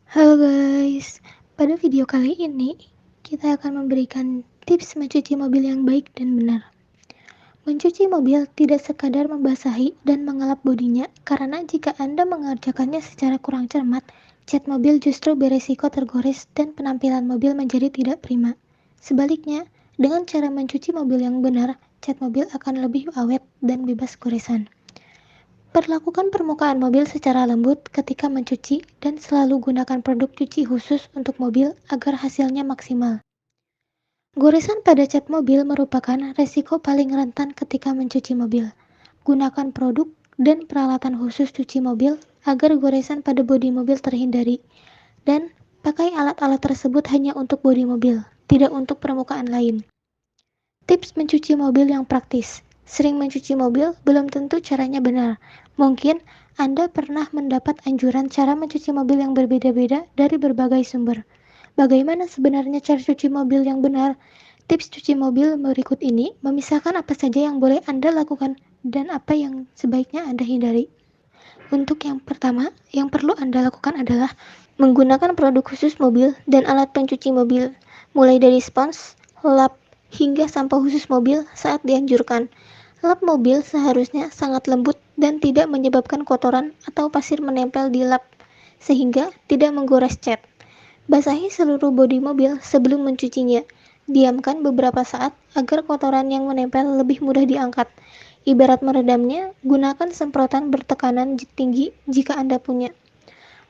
Halo guys, pada video kali ini kita akan memberikan tips mencuci mobil yang baik dan benar. Mencuci mobil tidak sekadar membasahi dan mengelap bodinya, karena jika Anda mengerjakannya secara kurang cermat, cat mobil justru beresiko tergores dan penampilan mobil menjadi tidak prima. Sebaliknya, dengan cara mencuci mobil yang benar, cat mobil akan lebih awet dan bebas goresan. Perlakukan permukaan mobil secara lembut ketika mencuci dan selalu gunakan produk cuci khusus untuk mobil agar hasilnya maksimal. Goresan pada cat mobil merupakan resiko paling rentan ketika mencuci mobil. Gunakan produk dan peralatan khusus cuci mobil agar goresan pada bodi mobil terhindari, dan pakai alat-alat tersebut hanya untuk bodi mobil, tidak untuk permukaan lain. Tips mencuci mobil yang praktis. Sering mencuci mobil belum tentu caranya benar. Mungkin Anda pernah mendapat anjuran cara mencuci mobil yang berbeda-beda dari berbagai sumber. Bagaimana sebenarnya cara cuci mobil yang benar? Tips cuci mobil berikut ini memisahkan apa saja yang boleh Anda lakukan dan apa yang sebaiknya Anda hindari. Untuk yang pertama, yang perlu Anda lakukan adalah menggunakan produk khusus mobil dan alat pencuci mobil, mulai dari spons, lap, hingga sampo khusus mobil saat dianjurkan. Lap mobil seharusnya sangat lembut dan tidak menyebabkan kotoran atau pasir menempel di lap, sehingga tidak menggores cat. Basahi seluruh bodi mobil sebelum mencucinya. Diamkan beberapa saat agar kotoran yang menempel lebih mudah diangkat. Ibarat meredamnya, gunakan semprotan bertekanan tinggi jika Anda punya.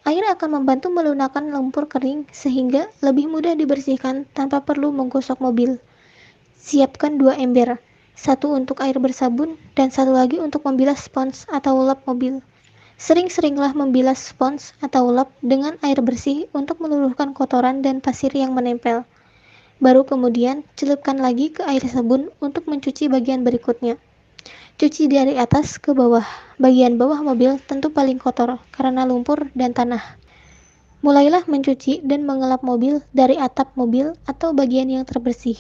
Air akan membantu melunakkan lumpur kering sehingga lebih mudah dibersihkan tanpa perlu menggosok mobil. Siapkan dua ember, satu untuk air bersabun dan satu lagi untuk membilas spons atau lap mobil. Sering-seringlah membilas spons atau lap dengan air bersih untuk meluluhkan kotoran dan pasir yang menempel. Baru kemudian celupkan lagi ke air sabun untuk mencuci bagian berikutnya. Cuci dari atas ke bawah. Bagian bawah mobil tentu paling kotor karena lumpur dan tanah. Mulailah mencuci dan mengelap mobil dari atap mobil atau bagian yang terbersih.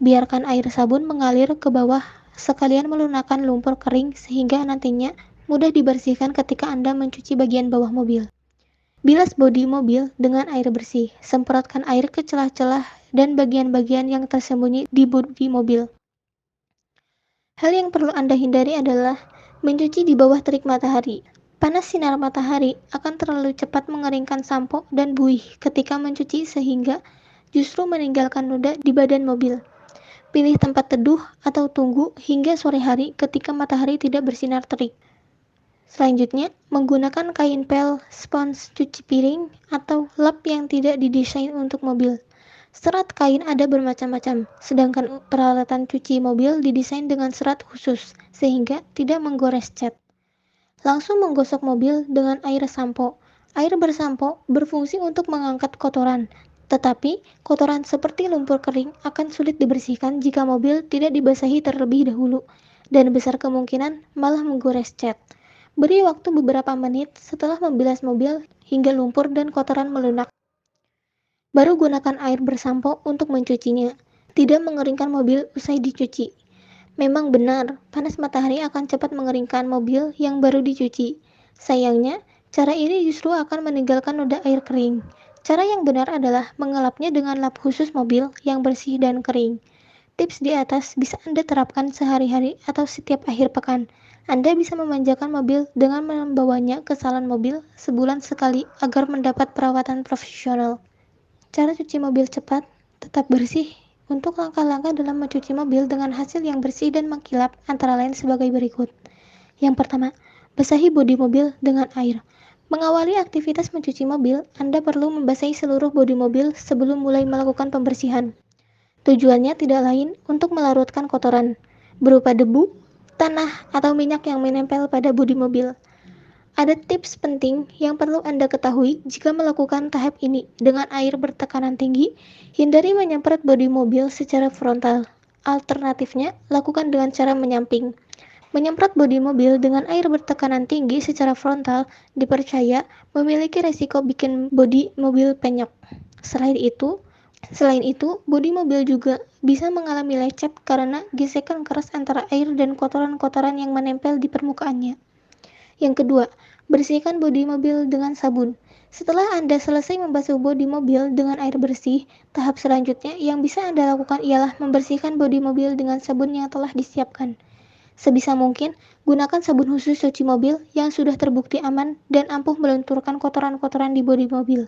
Biarkan air sabun mengalir ke bawah sekalian melunakkan lumpur kering sehingga nantinya mudah dibersihkan ketika Anda mencuci bagian bawah mobil. Bilas bodi mobil dengan air bersih. Semprotkan air ke celah-celah dan bagian-bagian yang tersembunyi di bodi mobil. Hal yang perlu Anda hindari adalah mencuci di bawah terik matahari. Panas sinar matahari akan terlalu cepat mengeringkan sampo dan buih ketika mencuci sehingga justru meninggalkan noda di badan mobil. Pilih tempat teduh atau tunggu hingga sore hari ketika matahari tidak bersinar terik. Selanjutnya, menggunakan kain pel, spons cuci piring, atau lap yang tidak didesain untuk mobil. Serat kain ada bermacam-macam, sedangkan peralatan cuci mobil didesain dengan serat khusus, sehingga tidak menggores cat. Langsung menggosok mobil dengan air sampo. Air bersampo berfungsi untuk mengangkat kotoran, tetapi kotoran seperti lumpur kering akan sulit dibersihkan jika mobil tidak dibasahi terlebih dahulu, dan besar kemungkinan malah menggores cat. Beri waktu beberapa menit setelah membilas mobil hingga lumpur dan kotoran melunak. Baru gunakan air bersampo untuk mencucinya. Tidak mengeringkan mobil usai dicuci. Memang benar, panas matahari akan cepat mengeringkan mobil yang baru dicuci. Sayangnya, cara ini justru akan meninggalkan noda air kering. Cara yang benar adalah mengelapnya dengan lap khusus mobil yang bersih dan kering. Tips di atas bisa Anda terapkan sehari-hari atau setiap akhir pekan. Anda bisa memanjakan mobil dengan membawanya ke salon mobil sebulan sekali agar mendapat perawatan profesional. Cara cuci mobil cepat, tetap bersih. Untuk langkah-langkah dalam mencuci mobil dengan hasil yang bersih dan mengkilap antara lain sebagai berikut. Yang pertama, basahi bodi mobil dengan air. Mengawali aktivitas mencuci mobil, Anda perlu membasahi seluruh bodi mobil sebelum mulai melakukan pembersihan. Tujuannya tidak lain untuk melarutkan kotoran, berupa debu, tanah, atau minyak yang menempel pada bodi mobil. Ada tips penting yang perlu Anda ketahui jika melakukan tahap ini dengan air bertekanan tinggi. Hindari menyemprot bodi mobil secara frontal. Alternatifnya, lakukan dengan cara menyamping. Menyemprot bodi mobil dengan air bertekanan tinggi secara frontal dipercaya memiliki resiko bikin bodi mobil penyok. Selain itu, bodi mobil juga bisa mengalami lecet karena gesekan keras antara air dan kotoran-kotoran yang menempel di permukaannya. Yang kedua, bersihkan bodi mobil dengan sabun. Setelah Anda selesai membasuh bodi mobil dengan air bersih, tahap selanjutnya yang bisa Anda lakukan ialah membersihkan bodi mobil dengan sabun yang telah disiapkan. Sebisa mungkin, gunakan sabun khusus cuci mobil yang sudah terbukti aman dan ampuh melunturkan kotoran-kotoran di bodi mobil.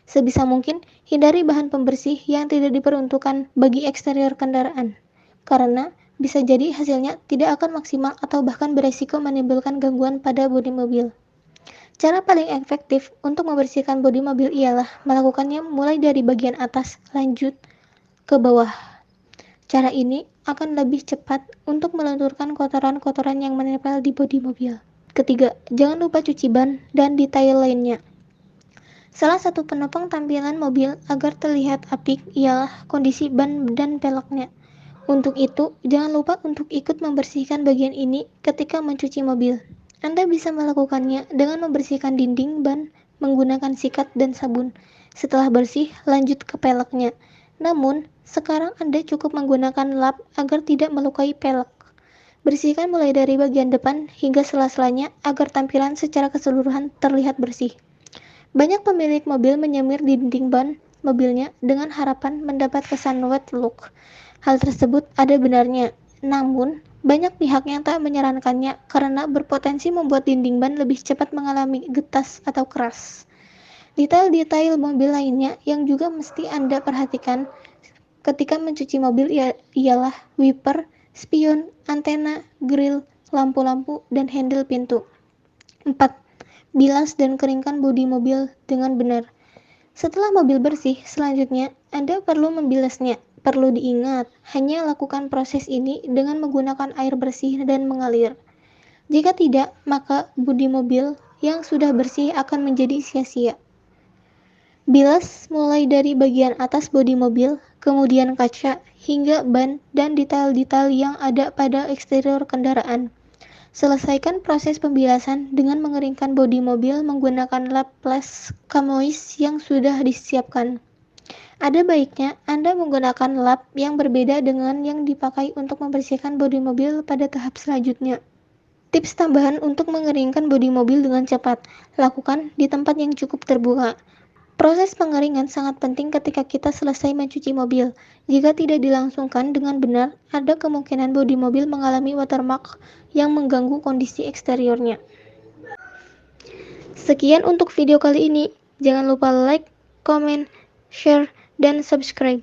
Sebisa mungkin, hindari bahan pembersih yang tidak diperuntukkan bagi eksterior kendaraan, karena bisa jadi hasilnya tidak akan maksimal atau bahkan beresiko menimbulkan gangguan pada bodi mobil. Cara paling efektif untuk membersihkan bodi mobil ialah melakukannya mulai dari bagian atas lanjut ke bawah. Cara ini akan lebih cepat untuk melunturkan kotoran-kotoran yang menempel di bodi mobil. Ketiga, jangan lupa cuci ban dan detail lainnya. Salah satu penopang tampilan mobil agar terlihat apik ialah kondisi ban dan peleknya. Untuk itu, jangan lupa untuk ikut membersihkan bagian ini ketika mencuci mobil. Anda bisa melakukannya dengan membersihkan dinding ban menggunakan sikat dan sabun. Setelah bersih, lanjut ke peleknya. Namun, sekarang Anda cukup menggunakan lap agar tidak melukai pelek. Bersihkan mulai dari bagian depan hingga sela-selanya agar tampilan secara keseluruhan terlihat bersih. Banyak pemilik mobil menyemir dinding ban mobilnya dengan harapan mendapat kesan wet look. Hal tersebut ada benarnya, namun banyak pihak yang tak menyarankannya karena berpotensi membuat dinding ban lebih cepat mengalami getas atau keras. Detail-detail mobil lainnya yang juga mesti Anda perhatikan ketika mencuci mobil ialah wiper, spion, antena, grill, lampu-lampu, dan handle pintu. 4. Bilas dan keringkan bodi mobil dengan benar. Setelah mobil bersih, selanjutnya Anda perlu membilasnya. Perlu diingat, hanya lakukan proses ini dengan menggunakan air bersih dan mengalir. Jika tidak, maka bodi mobil yang sudah bersih akan menjadi sia-sia. Bilas mulai dari bagian atas bodi mobil, kemudian kaca, hingga ban dan detail-detail yang ada pada eksterior kendaraan. Selesaikan proses pembilasan dengan mengeringkan bodi mobil menggunakan lap plus kamois yang sudah disiapkan. Ada baiknya Anda menggunakan lap yang berbeda dengan yang dipakai untuk membersihkan bodi mobil pada tahap selanjutnya. Tips tambahan untuk mengeringkan bodi mobil dengan cepat. Lakukan di tempat yang cukup terbuka. Proses pengeringan sangat penting ketika kita selesai mencuci mobil. Jika tidak dilangsungkan dengan benar, ada kemungkinan bodi mobil mengalami watermark yang mengganggu kondisi eksteriornya. Sekian untuk video kali ini. Jangan lupa like, comment, share, dan subscribe.